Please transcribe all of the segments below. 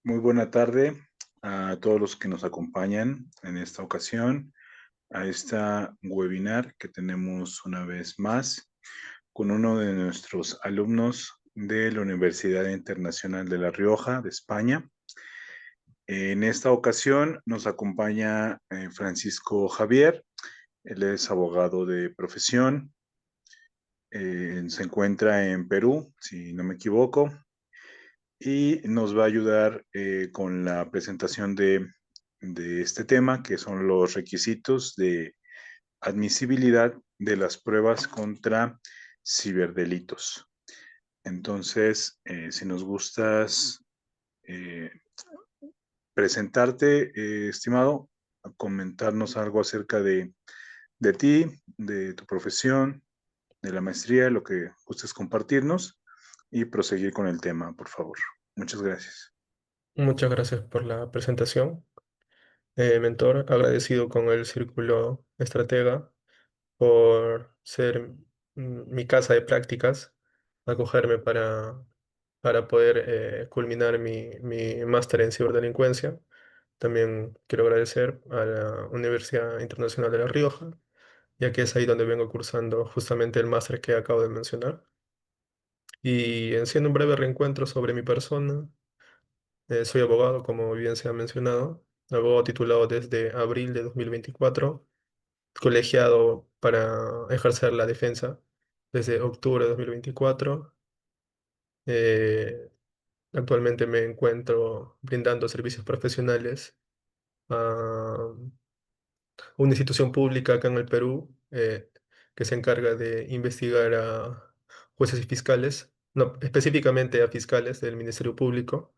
Muy buena tarde a todos los que nos acompañan en esta ocasión, a esta webinar que tenemos una vez más con uno de nuestros alumnos de la Universidad Internacional de La Rioja, de España. En esta ocasión nos acompaña Francisco Javier. Él es abogado de profesión, se encuentra en Perú, si no me equivoco, y nos va a ayudar con la presentación de este tema, que son los requisitos de admisibilidad de las pruebas contra ciberdelitos. Entonces, si nos gustas eh, presentarte, estimado, a comentarnos algo acerca de ti, de tu profesión, de la maestría, lo que gustes compartirnos y proseguir con el tema, por favor. Muchas gracias. Muchas gracias por la presentación, mentor. Agradecido con el Círculo Estratega por ser mi casa de prácticas, acogerme para poder culminar mi máster en ciberdelincuencia. También quiero agradecer a la Universidad Internacional de La Rioja, ya que es ahí donde vengo cursando justamente el máster que acabo de mencionar. Y haciendo un breve reencuentro sobre mi persona. Soy abogado, como bien se ha mencionado, abogado titulado desde abril de 2024, colegiado para ejercer la defensa desde octubre de 2024. Eh, Actualmente me encuentro brindando servicios profesionales a una institución pública acá en el Perú, que se encarga de investigar a jueces y fiscales, no, específicamente a fiscales del Ministerio Público.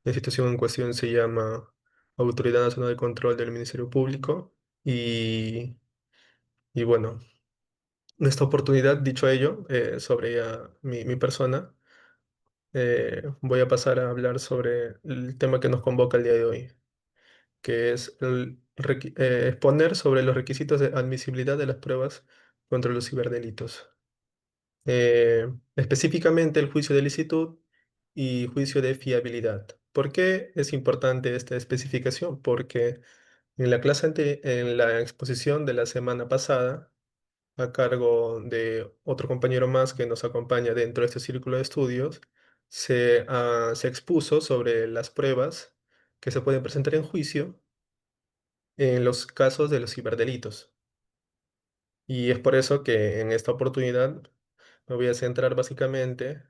La institución en cuestión se llama Autoridad Nacional de Control del Ministerio Público y, y bueno, en esta oportunidad, dicho ello, sobre ya mi persona, voy a pasar a hablar sobre el tema que nos convoca el día de hoy, que es exponer sobre los requisitos de admisibilidad de las pruebas contra los ciberdelitos. Específicamente el juicio de licitud y juicio de fiabilidad. ¿Por qué es importante esta especificación? Porque en la exposición de la semana pasada, a cargo de otro compañero más que nos acompaña dentro de este círculo de estudios, se expuso sobre las pruebas que se pueden presentar en juicio en los casos de los ciberdelitos. Y es por eso que en esta oportunidad me voy a centrar básicamente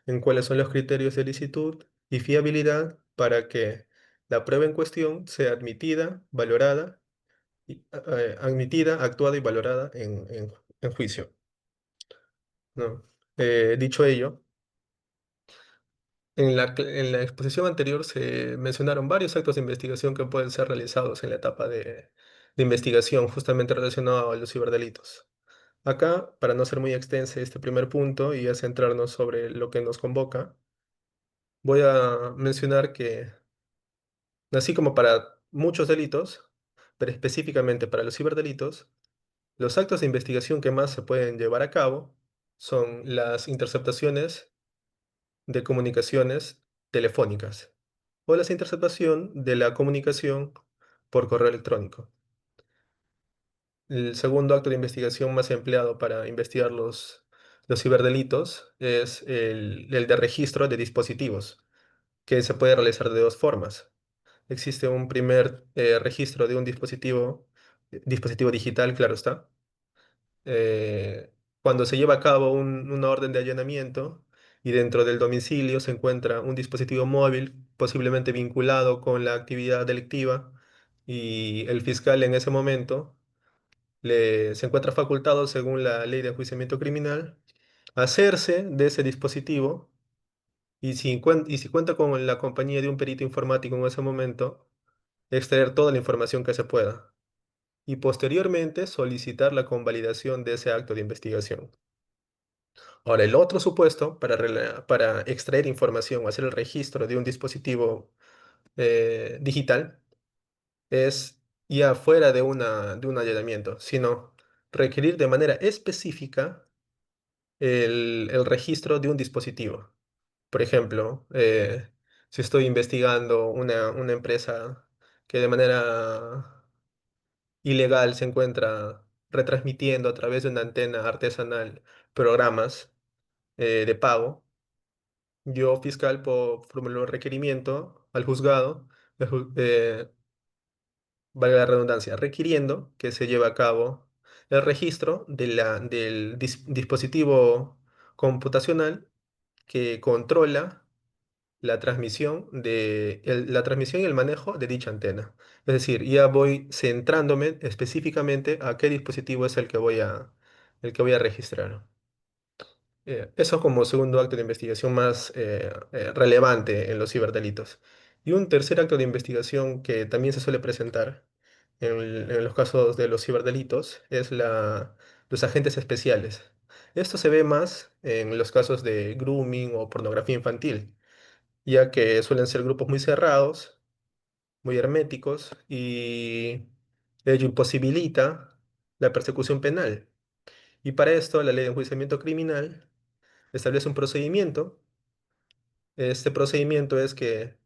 en cuáles son los criterios de licitud y fiabilidad para que la prueba en cuestión sea admitida, valorada, actuada y valorada en juicio, ¿no? Dicho ello, en la exposición anterior se mencionaron varios actos de investigación que pueden ser realizados en la etapa de investigación justamente relacionado a los ciberdelitos. Acá, para no ser muy extenso este primer punto y a centrarnos sobre lo que nos convoca, voy a mencionar que, así como para muchos delitos, pero específicamente para los ciberdelitos, los actos de investigación que más se pueden llevar a cabo son las interceptaciones de comunicaciones telefónicas o la interceptación de la comunicación por correo electrónico. El segundo acto de investigación más empleado para investigar los ciberdelitos es el de registro de dispositivos, que se puede realizar de dos formas. Existe un primer registro de un dispositivo digital, claro está, eh, cuando se lleva a cabo una orden de allanamiento y dentro del domicilio se encuentra un dispositivo móvil posiblemente vinculado con la actividad delictiva y el fiscal en ese momento se encuentra facultado, según la ley de enjuiciamiento criminal, hacerse de ese dispositivo y si cuenta con la compañía de un perito informático en ese momento, extraer toda la información que se pueda y posteriormente solicitar la convalidación de ese acto de investigación. Ahora, el otro supuesto para extraer información o hacer el registro de un dispositivo digital es ya fuera de un allanamiento, sino requerir de manera específica el registro de un dispositivo. Por ejemplo, si estoy investigando una empresa que de manera ilegal se encuentra retransmitiendo a través de una antena artesanal programas de pago, yo, fiscal, puedo formular un requerimiento al juzgado, el valga la redundancia, requiriendo que se lleve a cabo el registro del dispositivo computacional que controla la transmisión y el manejo de dicha antena. Es decir, ya voy centrándome específicamente a qué dispositivo es el que voy a registrar. Eso como segundo acto de investigación más relevante en los ciberdelitos. Y un tercer acto de investigación que también se suele presentar en los casos de los ciberdelitos es los agentes especiales. Esto se ve más en los casos de grooming o pornografía infantil, ya que suelen ser grupos muy cerrados, muy herméticos, y ello imposibilita la persecución penal. Y para esto, la ley de enjuiciamiento criminal establece un procedimiento. Este procedimiento es que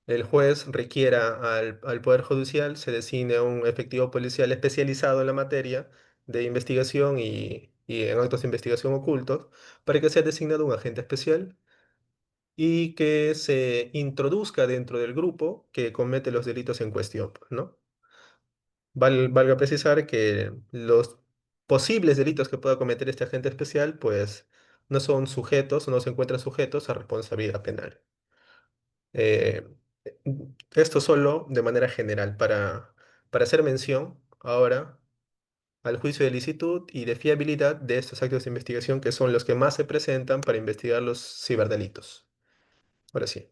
el juez requiera al Poder Judicial, se designe un efectivo policial especializado en la materia de investigación y en actos de investigación ocultos, para que sea designado un agente especial y que se introduzca dentro del grupo que comete los delitos en cuestión, ¿no? Valga precisar que los posibles delitos que pueda cometer este agente especial, pues, no son sujetos o no se encuentran sujetos a responsabilidad penal. Eh, Esto solo de manera general, para hacer mención ahora al juicio de licitud y de fiabilidad de estos actos de investigación que son los que más se presentan para investigar los ciberdelitos. Ahora sí.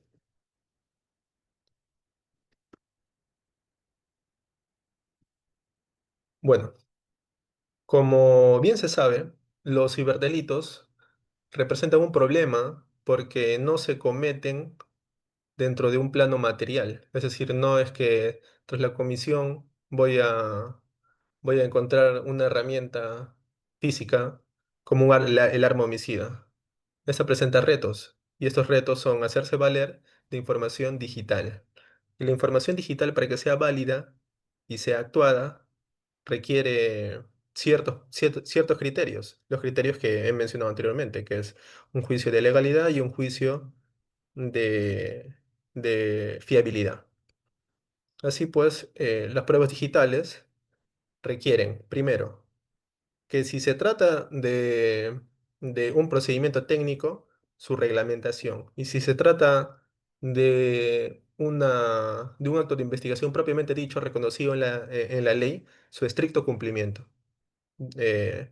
Bueno, como bien se sabe, los ciberdelitos representan un problema porque no se cometen dentro de un plano material. Es decir, no es que tras la comisión voy a encontrar una herramienta física como el arma homicida. Esta presenta retos, y estos retos son hacerse valer de información digital. Y la información digital, para que sea válida y sea actuada, requiere ciertos criterios, los criterios que he mencionado anteriormente, que es un juicio de legalidad y un juicio de, de fiabilidad. Así pues, las pruebas digitales requieren, primero, que si se trata de un procedimiento técnico, su reglamentación. Y si se trata de un acto de investigación propiamente dicho, reconocido en la ley, su estricto cumplimiento. Eh,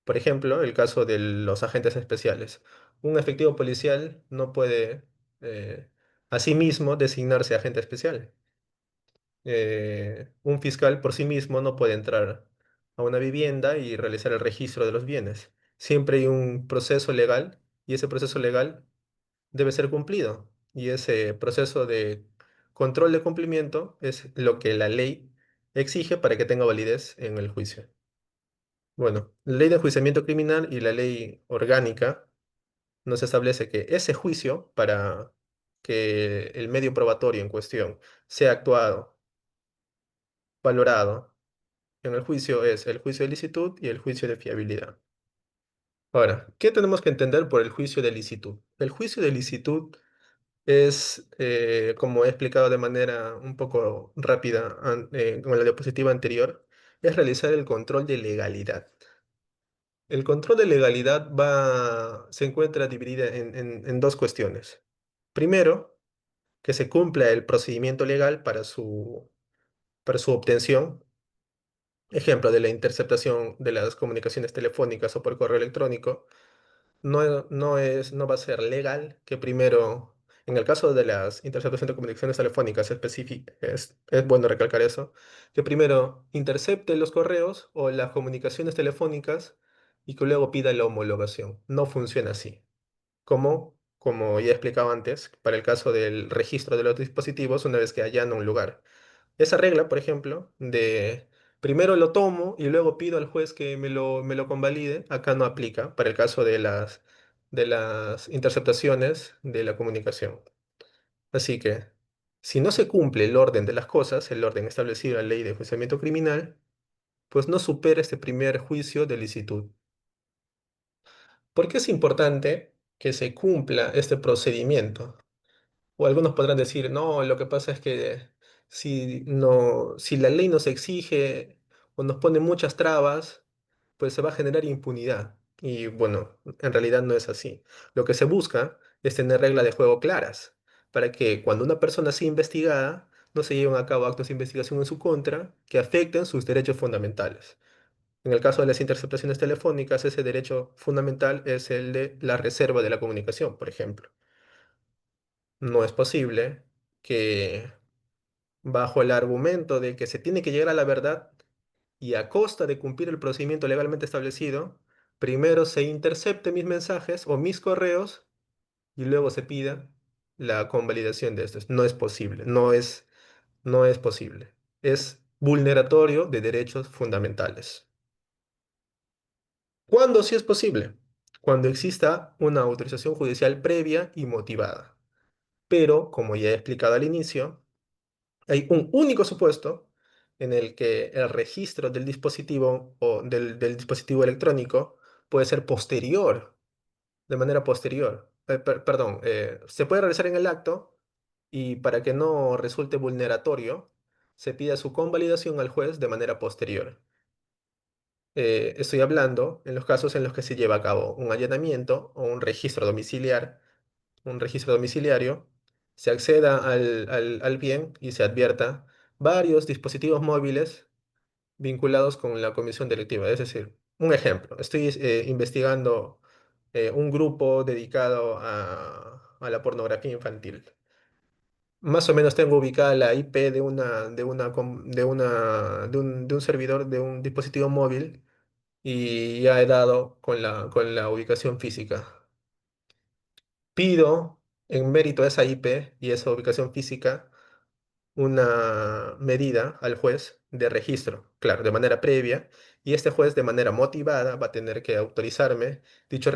por ejemplo, el caso de los agentes especiales. Un efectivo policial no puede, asimismo, designarse agente especial. Un fiscal por sí mismo no puede entrar a una vivienda y realizar el registro de los bienes. Siempre hay un proceso legal y ese proceso legal debe ser cumplido. Y ese proceso de control de cumplimiento es lo que la ley exige para que tenga validez en el juicio. Bueno, la ley de enjuiciamiento criminal y la ley orgánica nos establece que ese juicio, para que el medio probatorio en cuestión sea actuado, valorado en el juicio, es el juicio de licitud y el juicio de fiabilidad. Ahora, ¿qué tenemos que entender por el juicio de licitud? El juicio de licitud es, como he explicado de manera un poco rápida con la diapositiva anterior, es realizar el control de legalidad. El control de legalidad se encuentra dividida en dos cuestiones. Primero, que se cumpla el procedimiento legal para su obtención. Ejemplo de la interceptación de las comunicaciones telefónicas o por correo electrónico. No va a ser legal que primero, en el caso de las interceptaciones de comunicaciones telefónicas es bueno recalcar eso, que primero intercepte los correos o las comunicaciones telefónicas y que luego pida la homologación. No funciona así. Como ya he explicado antes, para el caso del registro de los dispositivos, una vez que allanan un lugar. Esa regla, por ejemplo, de primero lo tomo y luego pido al juez que me lo convalide, acá no aplica para el caso de las interceptaciones de la comunicación. Así que, si no se cumple el orden de las cosas, el orden establecido en la ley de enjuiciamiento criminal, pues no supera este primer juicio de licitud. ¿Por qué es importante que se cumpla este procedimiento? O algunos podrán decir, no, lo que pasa es que si no, si la ley nos exige o nos pone muchas trabas, pues se va a generar impunidad. Y bueno, en realidad no es así. Lo que se busca es tener reglas de juego claras para que cuando una persona sea investigada, no se lleven a cabo actos de investigación en su contra que afecten sus derechos fundamentales. En el caso de las interceptaciones telefónicas, ese derecho fundamental es el de la reserva de la comunicación, por ejemplo. No es posible que, bajo el argumento de que se tiene que llegar a la verdad y a costa de cumplir el procedimiento legalmente establecido, primero se intercepte mis mensajes o mis correos y luego se pida la convalidación de estos. No es posible, no es posible. Es vulneratorio de derechos fundamentales. ¿Cuándo sí es posible? Cuando exista una autorización judicial previa y motivada. Pero, como ya he explicado al inicio, hay un único supuesto en el que el registro del dispositivo o del dispositivo electrónico puede ser posterior, de manera posterior. Perdón, se puede realizar en el acto y para que no resulte vulneratorio, se pide su convalidación al juez de manera posterior. Estoy hablando en los casos en los que se lleva a cabo un allanamiento o un registro domiciliario, se acceda al bien y se advierta varios dispositivos móviles vinculados con la comisión delictiva. Es decir, un ejemplo, estoy investigando un grupo dedicado a la pornografía infantil. Más o menos tengo ubicada la IP de un servidor, de un dispositivo móvil, y ya he dado con la ubicación física. Pido en mérito a esa IP y esa ubicación física una medida al juez de registro, claro, de manera previa, y este juez de manera motivada va a tener que autorizarme dicho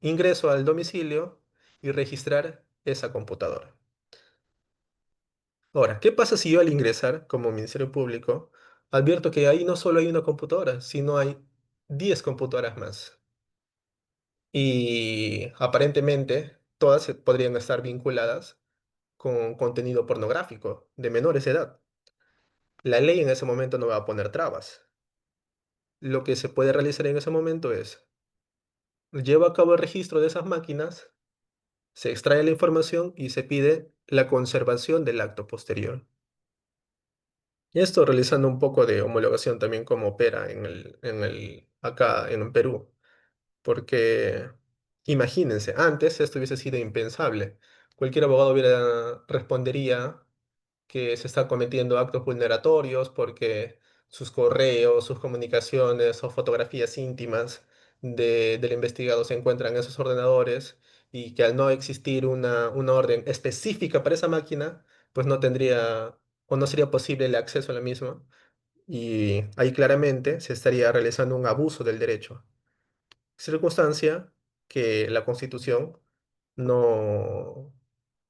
ingreso al domicilio y registrar esa computadora. Ahora, ¿qué pasa si yo al ingresar como Ministerio Público advierto que ahí no solo hay una computadora, sino hay 10 computadoras más? Y aparentemente todas podrían estar vinculadas con contenido pornográfico de menores de edad. La ley en ese momento no va a poner trabas. Lo que se puede realizar en ese momento es, lleva a cabo el registro de esas máquinas, se extrae la información y se pide la conservación del acto posterior. Y esto realizando un poco de homologación también como opera acá en Perú. Porque imagínense, antes esto hubiese sido impensable. Cualquier abogado respondería que se están cometiendo actos vulneratorios porque sus correos, sus comunicaciones o fotografías íntimas del investigado se encuentran en esos ordenadores y que al no existir una orden específica para esa máquina, pues no tendría o no sería posible el acceso a la misma. Y ahí claramente se estaría realizando un abuso del derecho, circunstancia que la Constitución no,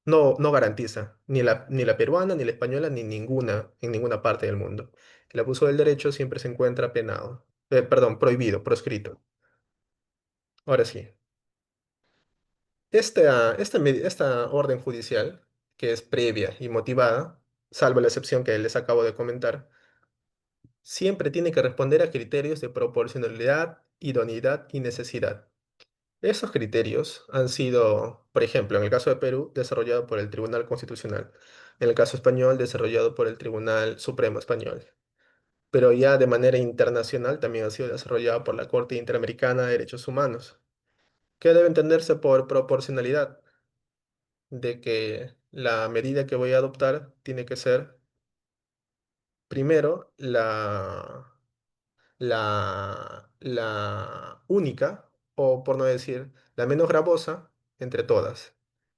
no garantiza, ni la peruana, ni la española, ni ninguna, en ninguna parte del mundo. El abuso del derecho siempre se encuentra penado, perdón, prohibido, proscrito. Ahora sí, esta orden judicial, que es previa y motivada, salvo la excepción que les acabo de comentar, siempre tiene que responder a criterios de proporcionalidad, idoneidad y necesidad. Esos criterios han sido, por ejemplo, en el caso de Perú, desarrollado por el Tribunal Constitucional, en el caso español, desarrollado por el Tribunal Supremo Español, pero ya de manera internacional también ha sido desarrollado por la Corte Interamericana de Derechos Humanos, que debe entenderse por proporcionalidad, de que la medida que voy a adoptar tiene que ser, primero, la única, o por no decir, la menos gravosa entre todas.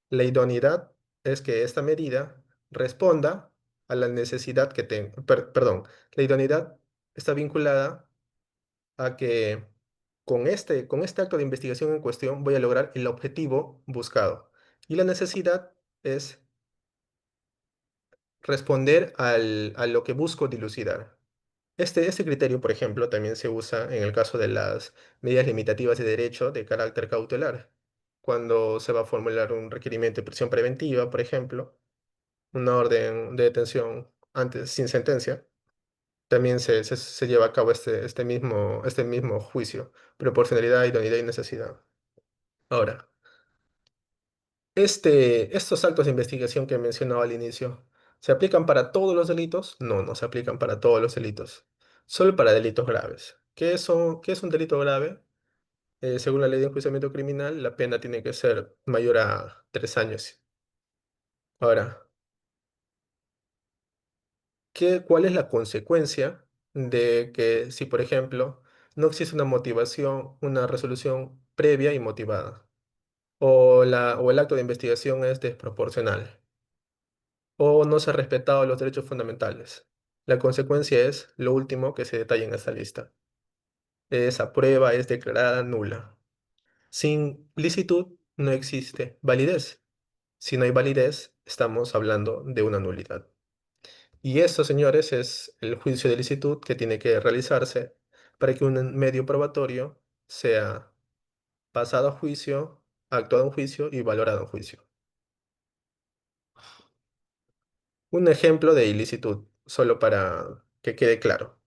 La idoneidad es que esta medida responda a la necesidad que tengo. Perdón, la idoneidad está vinculada a que con este acto de investigación en cuestión voy a lograr el objetivo buscado. Y la necesidad es responder a lo que busco dilucidar. Este criterio, por ejemplo, también se usa en el caso de las medidas limitativas de derecho de carácter cautelar. Cuando se va a formular un requerimiento de prisión preventiva, por ejemplo, una orden de detención antes sin sentencia, también se lleva a cabo este mismo juicio, proporcionalidad, idoneidad y necesidad. Ahora, estos actos de investigación que mencionaba al inicio, ¿se aplican para todos los delitos? No, no se aplican para todos los delitos, solo para delitos graves. ¿Qué es un delito grave? Según la ley de enjuiciamiento criminal, la pena tiene que ser mayor a 3 años. Ahora, ¿cuál es la consecuencia de que si, por ejemplo, no existe una motivación, una resolución previa y motivada, o el acto de investigación es desproporcional, o no se han respetado los derechos fundamentales? La consecuencia es lo último que se detalla en esta lista. Esa prueba es declarada nula. Sin licitud no existe validez. Si no hay validez, estamos hablando de una nulidad. Y eso, señores, es el juicio de licitud que tiene que realizarse para que un medio probatorio sea pasado a juicio, actuado en juicio y valorado en juicio. Un ejemplo de ilicitud, solo para que quede claro.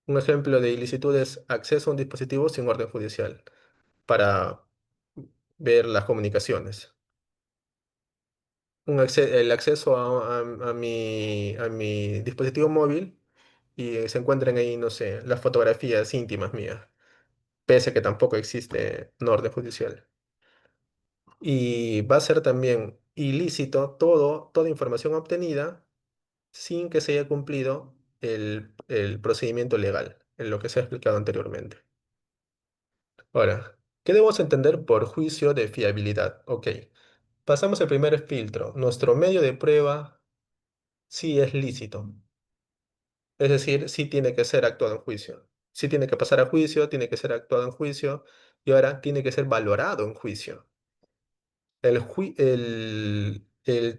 Un ejemplo de ilicitud es acceso a un dispositivo sin orden judicial para ver las comunicaciones. El acceso a mi dispositivo móvil y se encuentran ahí, no sé, las fotografías íntimas mías, pese a que tampoco existe un orden judicial. Y va a ser también ilícito toda información obtenida sin que se haya cumplido el procedimiento legal, en lo que se ha explicado anteriormente. Ahora, ¿qué debemos entender por juicio de fiabilidad? Ok, pasamos el primer filtro. Nuestro medio de prueba sí es lícito. Es decir, sí tiene que ser actuado en juicio. Sí tiene que pasar a juicio, tiene que ser actuado en juicio y ahora tiene que ser valorado en juicio. El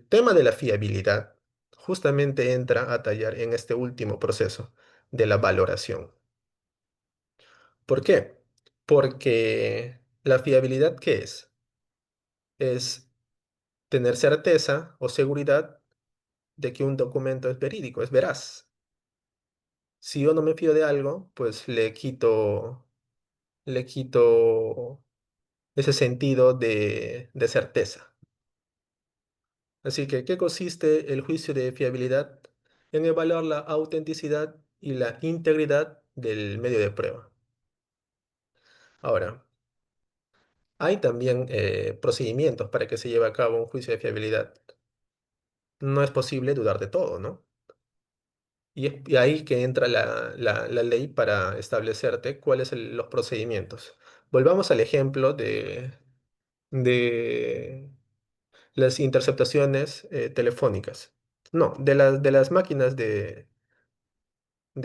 tema de la fiabilidad justamente entra a tallar en este último proceso de la valoración. ¿Por qué? Porque la fiabilidad, ¿qué es? Es tener certeza o seguridad de que un documento es verídico, es veraz. Si yo no me fío de algo, pues le quito ese sentido de certeza. Así que, ¿qué consiste el juicio de fiabilidad? En evaluar la autenticidad y la integridad del medio de prueba. Ahora, hay también procedimientos para que se lleve a cabo un juicio de fiabilidad. No es posible dudar de todo, ¿no? Y ahí que entra la ley para establecerte cuáles son los procedimientos. Volvamos al ejemplo de las interceptaciones telefónicas. No, de las máquinas de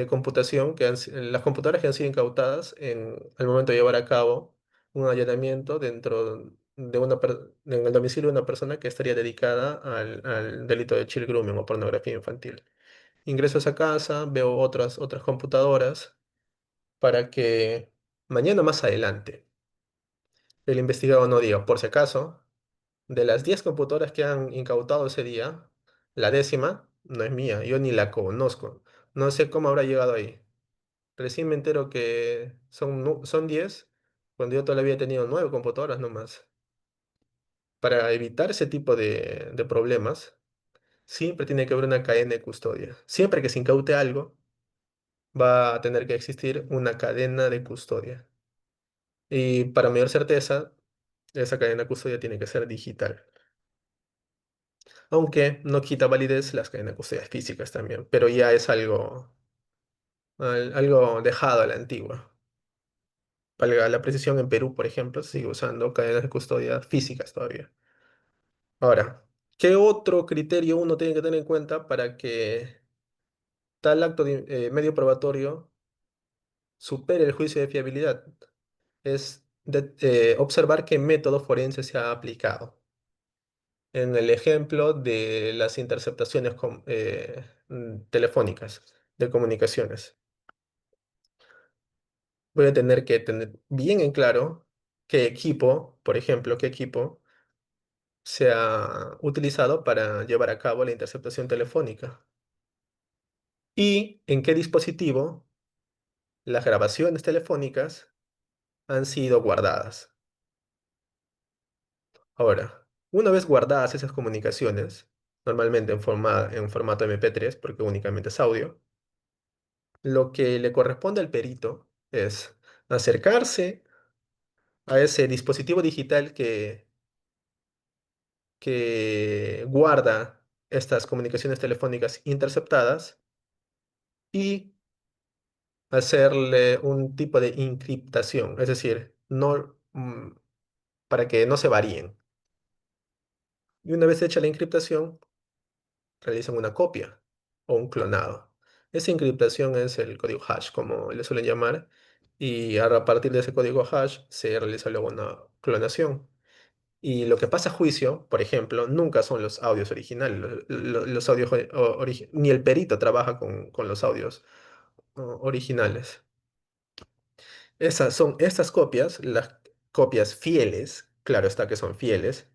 computación, las computadoras que han sido incautadas al momento de llevar a cabo un allanamiento en el domicilio de una persona que estaría dedicada al delito de child grooming o pornografía infantil. Ingreso a esa casa, veo otras computadoras para que mañana más adelante el investigado no diga, por si acaso, de las 10 computadoras que han incautado ese día, la décima no es mía, yo ni la conozco. No sé cómo habrá llegado ahí. Recién me entero que son 10 cuando yo todavía he tenido 9 computadoras nomás. Para evitar ese tipo de problemas, siempre tiene que haber una cadena de custodia. Siempre que se incaute algo, va a tener que existir una cadena de custodia. Y para mayor certeza, esa cadena de custodia tiene que ser digital. Aunque no quita validez las cadenas de custodia físicas también, pero ya es algo dejado a la antigua. Valga la precisión, en Perú, por ejemplo, se sigue usando cadenas de custodia físicas todavía. Ahora, ¿qué otro criterio uno tiene que tener en cuenta para que tal acto de medio probatorio supere el juicio de fiabilidad? Es observar qué método forense se ha aplicado. en el ejemplo de las interceptaciones telefónicas de comunicaciones. Voy a tener que tener bien en claro qué equipo, por ejemplo, qué equipo se ha utilizado para llevar a cabo la interceptación telefónica y en qué dispositivo las grabaciones telefónicas han sido guardadas. Ahora, una vez guardadas esas comunicaciones, normalmente en formato MP3, porque únicamente es audio, lo que le corresponde al perito es acercarse a ese dispositivo digital que guarda estas comunicaciones telefónicas interceptadas y hacerle un tipo de encriptación, es decir, no, para que no se varíen. Y una vez hecha la encriptación, realizan una copia o un clonado. Esa encriptación es el código hash, como le suelen llamar, y a partir de ese código hash se realiza luego una clonación. Y lo que pasa a juicio, por ejemplo, nunca son los audios originales. Los audios ni el perito trabaja con los audios originales. Esas son estas copias, las copias fieles, claro está que son fieles,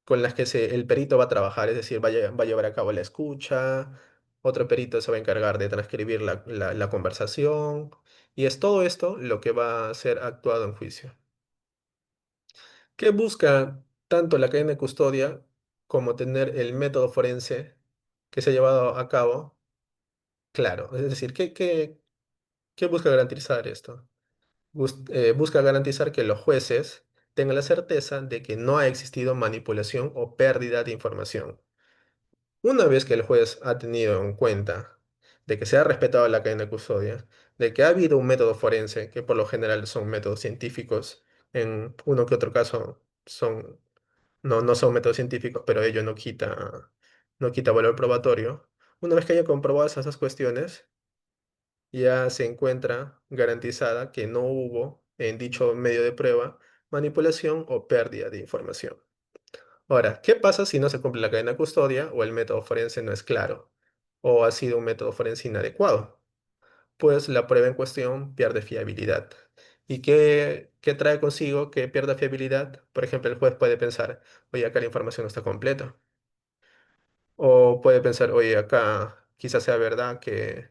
con las que el perito va a trabajar, es decir, va a llevar a cabo la escucha, otro perito se va a encargar de transcribir la conversación, y es todo esto lo que va a ser actuado en juicio. ¿Qué busca tanto la cadena de custodia como tener el método forense que se ha llevado a cabo? Claro, es decir, ¿qué busca garantizar esto? Busca garantizar que los jueces tengan la certeza de que no ha existido manipulación o pérdida de información. Una vez que el juez ha tenido en cuenta de que se ha respetado la cadena de custodia, de que ha habido un método forense, que por lo general son métodos científicos, en uno que otro caso no son métodos científicos, pero ello no quita valor probatorio. Una vez que haya comprobado esas cuestiones, ya se encuentra garantizada que no hubo en dicho medio de prueba manipulación o pérdida de información. Ahora, ¿qué pasa si no se cumple la cadena de custodia o el método forense no es claro o ha sido un método forense inadecuado? Pues la prueba en cuestión pierde fiabilidad. ¿Y qué trae consigo que pierda fiabilidad? Por ejemplo, el juez puede pensar, oye, acá la información no está completa. O puede pensar, oye, acá quizás sea verdad que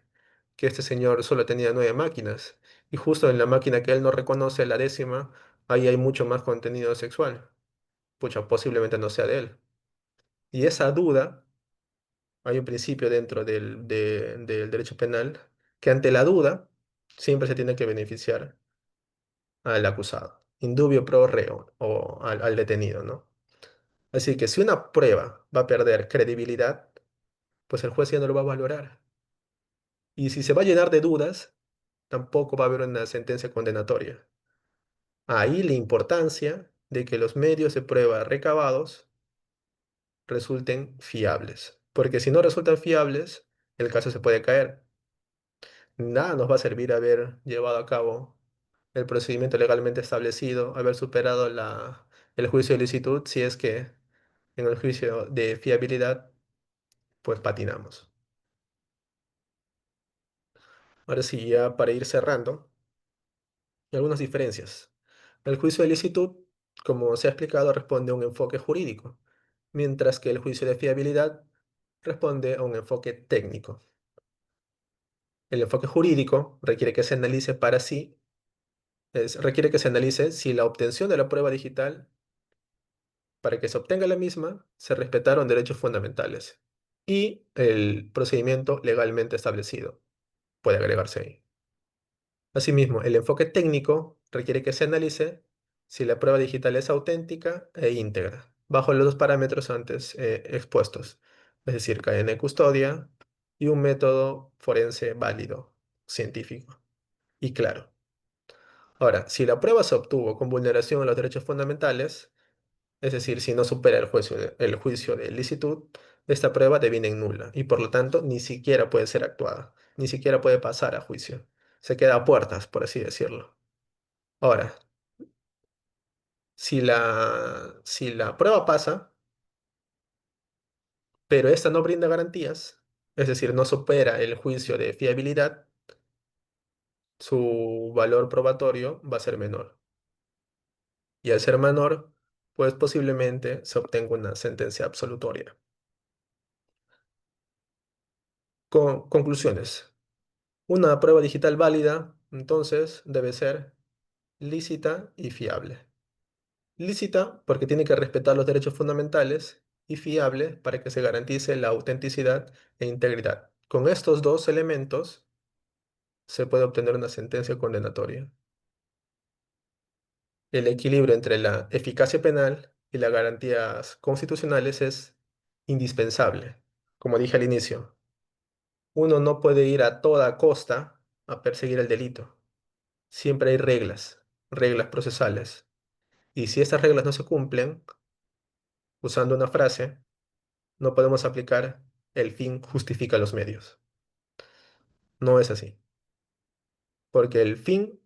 este señor solo tenía 9 máquinas y justo en la máquina que él no reconoce, la décima, ahí hay mucho más contenido sexual. Pucha, posiblemente no sea de él. Y esa duda, hay un principio dentro del derecho penal que ante la duda siempre se tiene que beneficiar al acusado, indubio pro reo o al detenido, ¿no? Así que si una prueba va a perder credibilidad, pues el juez ya no lo va a valorar. Y si se va a llenar de dudas, tampoco va a haber una sentencia condenatoria. Ahí la importancia de que los medios de prueba recabados resulten fiables, porque si no resultan fiables, el caso se puede caer. Nada nos va a servir haber llevado a cabo el procedimiento legalmente establecido, haber superado el juicio de licitud, si es que en el juicio de fiabilidad, pues patinamos. Ahora sí, ya para ir cerrando, algunas diferencias. El juicio de licitud, como se ha explicado, responde a un enfoque jurídico, mientras que el juicio de fiabilidad responde a un enfoque técnico. El enfoque jurídico requiere que se analice para sí, requiere que se analice si la obtención de la prueba digital, para que se obtenga la misma, se respetaron derechos fundamentales y el procedimiento legalmente establecido puede agregarse ahí. Asimismo, el enfoque técnico requiere que se analice si la prueba digital es auténtica e íntegra, bajo los dos parámetros antes expuestos, es decir, cadena de custodia y un método forense válido, científico y claro. Ahora, si la prueba se obtuvo con vulneración a los derechos fundamentales, es decir, si no supera el juicio de licitud, esta prueba deviene nula y por lo tanto ni siquiera puede ser actuada, ni siquiera puede pasar a juicio. Se queda a puertas, por así decirlo. Ahora, si la prueba pasa, pero esta no brinda garantías, es decir, no supera el juicio de fiabilidad, su valor probatorio va a ser menor. Y al ser menor, pues posiblemente se obtenga una sentencia absolutoria. Conclusiones. Una prueba digital válida, entonces, debe ser lícita y fiable. Lícita porque tiene que respetar los derechos fundamentales y fiable para que se garantice la autenticidad e integridad. Con estos dos elementos se puede obtener una sentencia condenatoria. El equilibrio entre la eficacia penal y las garantías constitucionales es indispensable. Como dije al inicio, uno no puede ir a toda costa a perseguir el delito. Siempre hay reglas, reglas procesales. Y si estas reglas no se cumplen, usando una frase, no podemos aplicar el fin justifica los medios. No es así, porque el fin,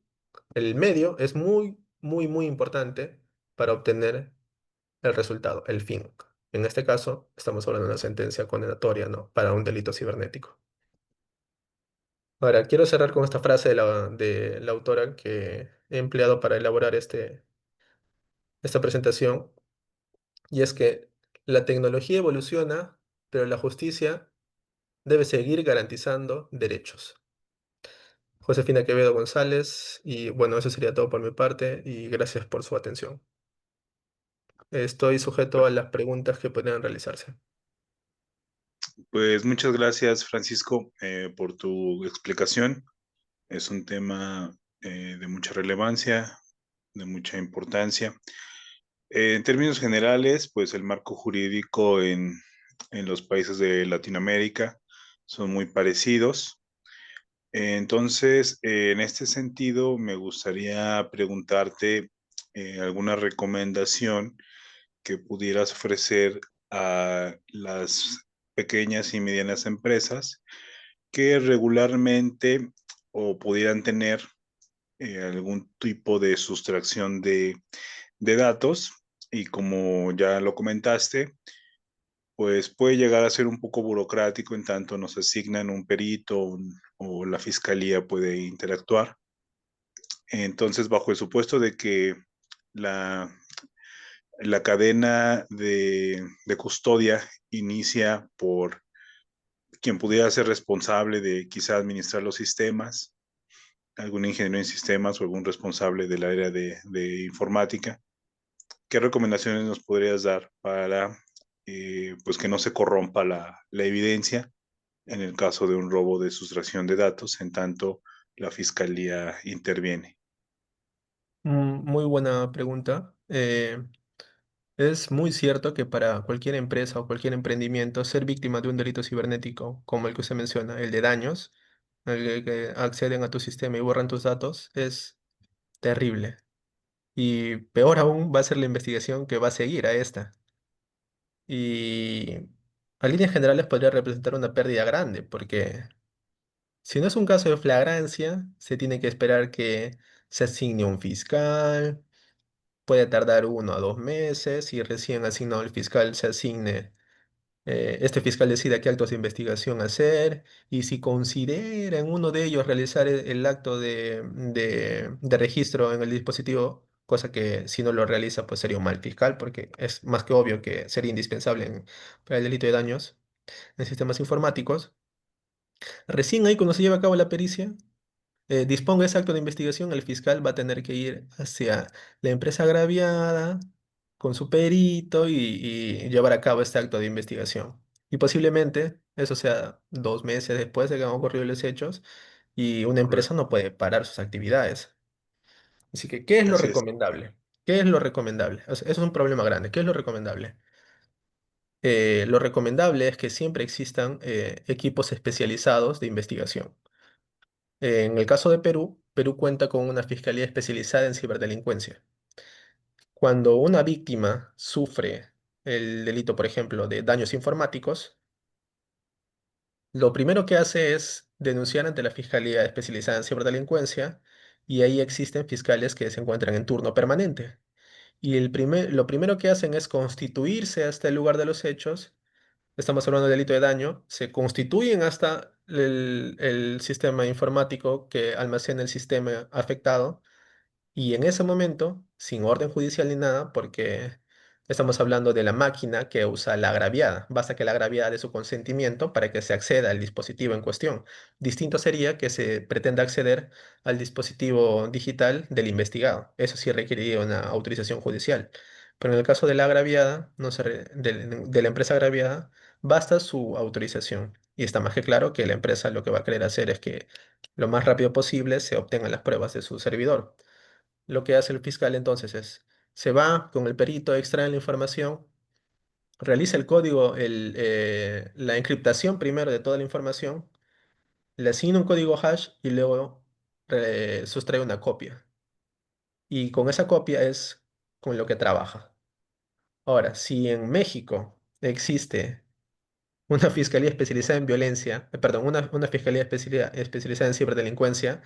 el medio es muy, muy, muy importante para obtener el resultado, el fin. En este caso, estamos hablando de una sentencia condenatoria, ¿no? Para un delito cibernético. Ahora, quiero cerrar con esta frase de la autora que he empleado para elaborar esta presentación, y es que la tecnología evoluciona, pero la justicia debe seguir garantizando derechos. Josefina Quevedo González, y bueno, eso sería todo por mi parte, y gracias por su atención. Estoy sujeto a las preguntas que puedan realizarse. Pues muchas gracias, Francisco, por tu explicación. Es un tema de mucha relevancia, de mucha importancia. En términos generales, pues el marco jurídico en los países de Latinoamérica son muy parecidos. Entonces, en este sentido, me gustaría preguntarte alguna recomendación que pudieras ofrecer a las pequeñas y medianas empresas que regularmente o pudieran tener algún tipo de sustracción de datos y como ya lo comentaste, pues puede llegar a ser un poco burocrático en tanto nos asignan un perito o la fiscalía puede interactuar. Entonces, bajo el supuesto de que la, la cadena de custodia inicia por quien pudiera ser responsable de quizá administrar los sistemas, algún ingeniero en sistemas o algún responsable del área de informática. ¿Qué recomendaciones nos podrías dar para pues que no se corrompa la evidencia en el caso de un robo de sustracción de datos, en tanto la fiscalía interviene? Muy buena pregunta. Es muy cierto que para cualquier empresa o cualquier emprendimiento, ser víctima de un delito cibernético, como el que usted menciona, el de daños, el que acceden a tu sistema y borran tus datos, es terrible. Y peor aún va a ser la investigación que va a seguir a esta. Y a líneas generales podría representar una pérdida grande, porque si no es un caso de flagrancia, se tiene que esperar que se asigne un fiscal. Puede tardar 1 a 2 meses y recién asignado el fiscal se asigne, este fiscal decida qué actos de investigación hacer y si considera en uno de ellos realizar el acto de registro en el dispositivo, cosa que si no lo realiza pues sería un mal fiscal porque es más que obvio que sería indispensable para el delito de daños en sistemas informáticos. Recién ahí cuando se lleva a cabo la pericia, disponga ese acto de investigación, el fiscal va a tener que ir hacia la empresa agraviada con su perito y llevar a cabo este acto de investigación. Y posiblemente eso sea 2 meses después de que han ocurrido los hechos y una empresa Correcto. no puede parar sus actividades. Así que, ¿qué es lo Así es. recomendable? ¿Qué es lo recomendable? O sea, eso es un problema grande. ¿Qué es lo recomendable? Lo recomendable es que siempre existan equipos especializados de investigación. En el caso de Perú, Perú cuenta con una fiscalía especializada en ciberdelincuencia. Cuando una víctima sufre el delito, por ejemplo, de daños informáticos, lo primero que hace es denunciar ante la fiscalía especializada en ciberdelincuencia y ahí existen fiscales que se encuentran en turno permanente. Y lo primero que hacen es constituirse hasta el lugar de los hechos, estamos hablando de delito de daño, se constituyen hasta el sistema informático que almacena el sistema afectado y en ese momento, sin orden judicial ni nada, porque estamos hablando de la máquina que usa la agraviada, basta que la agraviada dé su consentimiento para que se acceda al dispositivo en cuestión. Distinto sería que se pretenda acceder al dispositivo digital del investigado. Eso sí requeriría una autorización judicial. Pero en el caso de la agraviada, no se de la empresa agraviada, basta su autorización. Y está más que claro que la empresa lo que va a querer hacer es que lo más rápido posible se obtengan las pruebas de su servidor. Lo que hace el fiscal entonces es, se va con el perito, extrae la información, realiza el código, la encriptación primero de toda la información, le asigna un código hash y luego sustrae una copia. Y con esa copia es con lo que trabaja. Ahora, si en México existe una fiscalía especializada en violencia, perdón, una fiscalía especializada en ciberdelincuencia,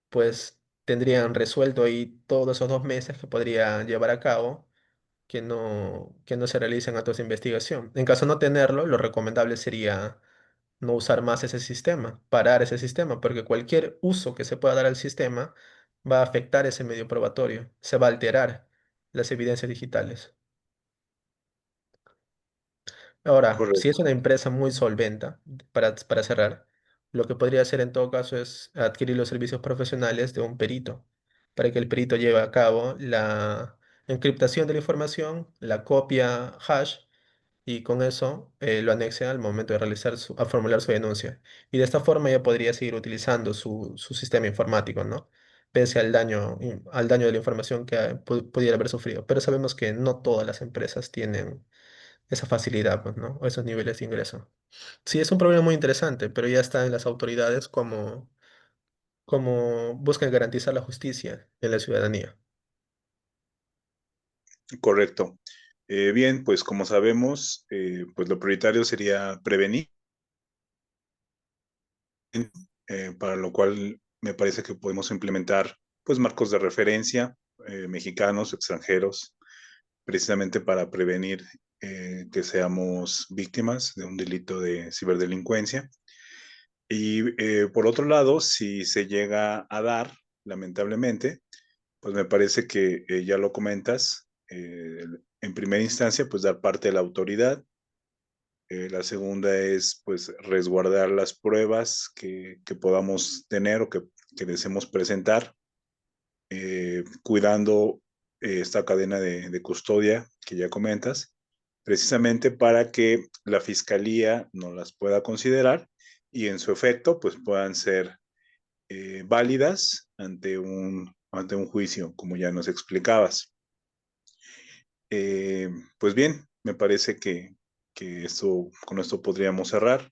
pues tendrían resuelto ahí todos esos 2 meses que podría llevar a cabo que no se realicen actos de investigación. En caso de no tenerlo, lo recomendable sería no usar más ese sistema, parar ese sistema, porque cualquier uso que se pueda dar al sistema va a afectar ese medio probatorio, se va a alterar las evidencias digitales. Ahora, si es Correcto. una empresa muy solventa, para cerrar, lo que podría hacer en todo caso es adquirir los servicios profesionales de un perito, para que el perito lleve a cabo la encriptación de la información, la copia hash, y con eso lo anexe al momento de a formular su denuncia. Y de esta forma ya podría seguir utilizando su sistema informático, ¿no? Pese al daño de la información que pudiera haber sufrido. Pero sabemos que no todas las empresas tienen esa facilidad, pues, ¿no? O esos niveles de ingreso. Sí, es un problema muy interesante, pero ya está en las autoridades como buscan garantizar la justicia en la ciudadanía. Correcto. Bien, pues como sabemos, pues lo prioritario sería prevenir, para lo cual me parece que podemos implementar pues marcos de referencia, mexicanos, extranjeros, precisamente para prevenir que seamos víctimas de un delito de ciberdelincuencia. Y por otro lado, si se llega a dar, lamentablemente, pues me parece que ya lo comentas, en primera instancia, pues dar parte de la autoridad. La segunda es pues resguardar las pruebas que podamos tener o que deseemos presentar, cuidando esta cadena de custodia que ya comentas, precisamente para que la fiscalía no las pueda considerar y en su efecto pues puedan ser válidas ante un juicio, como ya nos explicabas. Pues bien, me parece que con esto podríamos cerrar.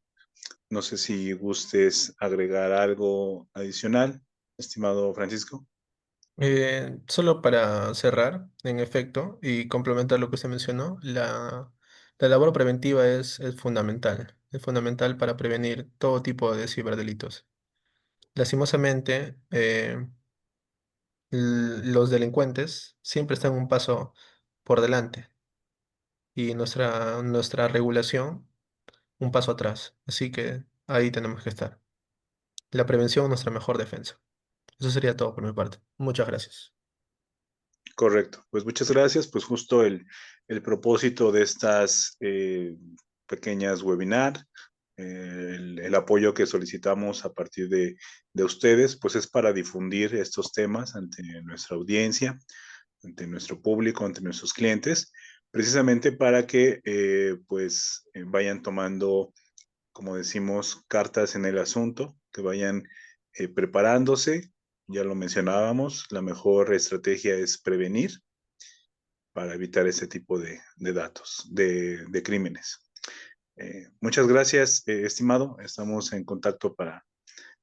No sé si gustes agregar algo adicional, estimado Francisco. Solo para cerrar, en efecto, y complementar lo que usted mencionó, la labor preventiva es fundamental para prevenir todo tipo de ciberdelitos. Lastimosamente, los delincuentes siempre están un paso por delante y nuestra regulación un paso atrás, así que ahí tenemos que estar. La prevención es nuestra mejor defensa. Eso sería todo por mi parte. Muchas gracias. Correcto. Pues muchas gracias. Pues justo el propósito de estas pequeñas webinar, el apoyo que solicitamos a partir de ustedes, pues es para difundir estos temas ante nuestra audiencia, ante nuestro público, ante nuestros clientes, precisamente para que pues vayan tomando, como decimos, cartas en el asunto, que vayan preparándose. Ya lo mencionábamos, la mejor estrategia es prevenir para evitar ese tipo de datos, de crímenes. Muchas gracias, estimado. Estamos en contacto para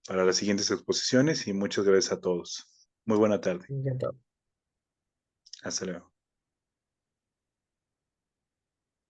las siguientes exposiciones y muchas gracias a todos. Muy buena tarde. Encantado. Hasta luego.